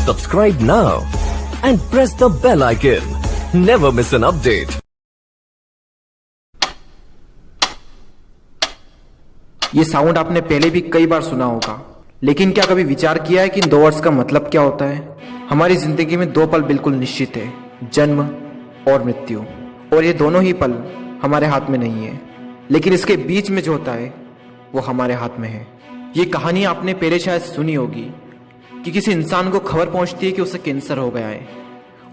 Subscribe now and press the bell icon. Never miss an update. ये sound आपने पहले भी कई बार सुना होगा, लेकिन क्या कभी विचार किया है कि इन दो वर्ड्स का मतलब क्या होता है? हमारी जिंदगी में दो पल बिल्कुल निश्चित है, जन्म और मृत्यु। और ये दोनों ही पल हमारे हाथ में नहीं है, लेकिन इसके बीच में जो होता है वो हमारे हाथ में है। ये कहानी आपने पहले शायद सुनी होगी कि किसी इंसान को खबर पहुंचती है कि उसे कैंसर हो गया है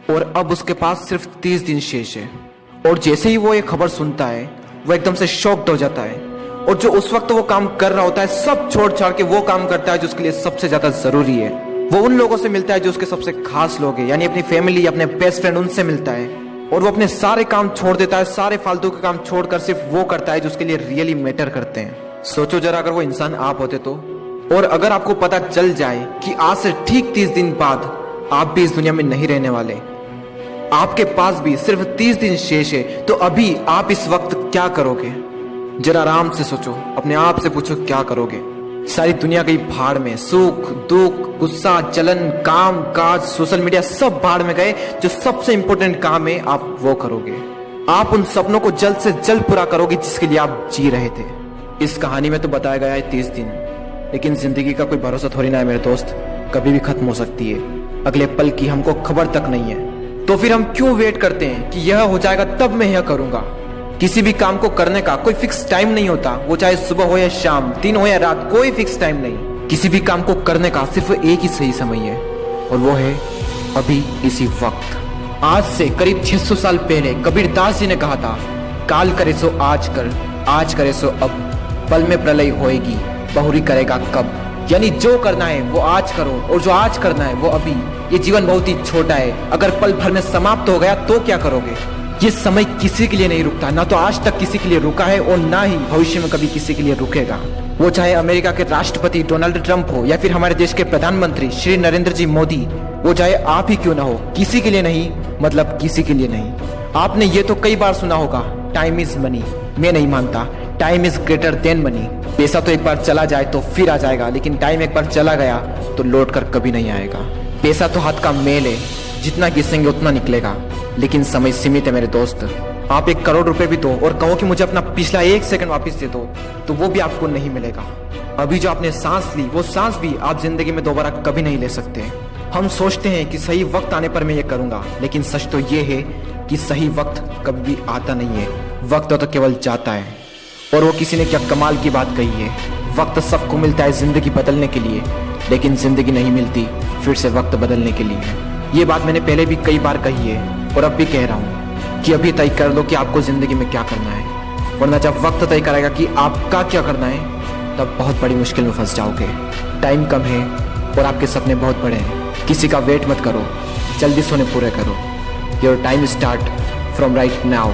और अब उसके पास सिर्फ 30 दिन शेष है। और जैसे ही वो ये खबर सुनता है वो एकदम से शॉक्ड हो जाता है और जो उस वक्त वो काम कर रहा होता है सब छोड़ छाड़ के वो काम करता है जो उसके लिए सबसे ज्यादा जरूरी है। वो उन लोगों से मिलता है जो उसके सबसे खास लोग हैं, यानी अपनी फैमिली, अपने बेस्ट फ्रेंड, उनसे मिलता है। और वो अपने सारे काम छोड़ देता है, सारे फालतू के काम छोड़कर सिर्फ वो करता है जो उसके लिए रियली मैटर करते हैं। सोचो जरा, अगर वो इंसान आप होते तो, और अगर आपको पता चल जाए कि आज से ठीक 30 दिन बाद आप भी इस दुनिया में नहीं रहने वाले, आपके पास भी सिर्फ 30 दिन शेष है, तो अभी आप इस वक्त क्या करोगे? जरा आराम से सोचो, अपने आप से पूछो क्या करोगे? सारी दुनिया गई भाड़ में, सुख दुख, गुस्सा, जलन, काम काज, सोशल मीडिया सब भाड़ में गए। जो सबसे इंपॉर्टेंट काम है आप वो करोगे। आप उन सपनों को जल्द से जल्द पूरा करोगे जिसके लिए आप जी रहे थे। इस कहानी में तो बताया गया है 30 दिन, लेकिन जिंदगी का कोई भरोसा थोड़ी ना है मेरे दोस्त, कभी भी खत्म हो सकती है। अगले पल की हमको खबर तक नहीं है, तो फिर हम क्यों वेट करते हैं कि यह हो जाएगा तब मैं यह करूंगा? किसी भी काम को करने का कोई फिक्स टाइम नहीं होता, वो चाहे सुबह हो या शाम, दिन हो या रात, कोई फिक्स टाइम नहीं। किसी भी काम को करने का सिर्फ एक ही सही समय है, और वो है अभी, इसी वक्त। आज से करीब 600 साल पहले कबीर दास जी ने कहा था, काल करे सो आज कर, आज करे सो अब, पल में प्रलय होएगी, बहुरी करेगा कब। यानी जो करना है वो आज करो, और जो आज करना है वो अभी। ये जीवन बहुत ही छोटा है, अगर पल भर में समाप्त हो गया तो क्या करोगे? ये समय किसी के लिए नहीं रुकता, ना तो आज तक किसी के लिए रुका है और ना ही भविष्य में कभी किसी के लिए रुकेगा। वो चाहे अमेरिका के राष्ट्रपति डोनाल्ड ट्रंप हो या फिर हमारे देश के प्रधानमंत्री श्री नरेंद्र जी मोदी, वो चाहे आप ही क्यों ना हो, किसी के लिए नहीं, मतलब किसी के लिए नहीं। आपने ये तो कई बार सुना होगा, टाइम इज मनी। मैं नहीं मानता, time is greater than money. पैसा तो एक बार चला जाए तो फिर आ जाएगा, लेकिन टाइम एक बार चला गया तो लौट कर कभी नहीं आएगा। पैसा तो हाथ का मेल है, जितना घिसेंगे उतना निकलेगा, लेकिन समय सीमित है मेरे दोस्त। आप 1 करोड़ रुपए भी दो और कहो कि मुझे अपना पिछला 1 सेकंड वापस दे दो, तो वो भी आपको नहीं मिलेगा। अभी जो आपने सांस ली, वो सांस भी आप जिंदगी में दोबारा कभी नहीं ले सकते। हम सोचते हैं कि सही वक्त आने पर मैं ये करूंगा, लेकिन सच तो ये है कि सही वक्त कभी भी आता नहीं है। वक्त तो केवल जाता है। और वो किसी ने क्या कमाल की बात कही है, वक्त सबको मिलता है जिंदगी बदलने के लिए, लेकिन जिंदगी नहीं मिलती फिर से वक्त बदलने के लिए। ये बात मैंने पहले भी कई बार कही है और अब भी कह रहा हूँ कि अभी तय कर लो कि आपको जिंदगी में क्या करना है, वरना जब वक्त तय करेगा कि आपका क्या करना है, तब बहुत बड़ी मुश्किल में फंस जाओगे। टाइम कम है और आपके सपने बहुत बड़े हैं। किसी का वेट मत करो, जल्दी सोने पूरे करो। Your time start from right now.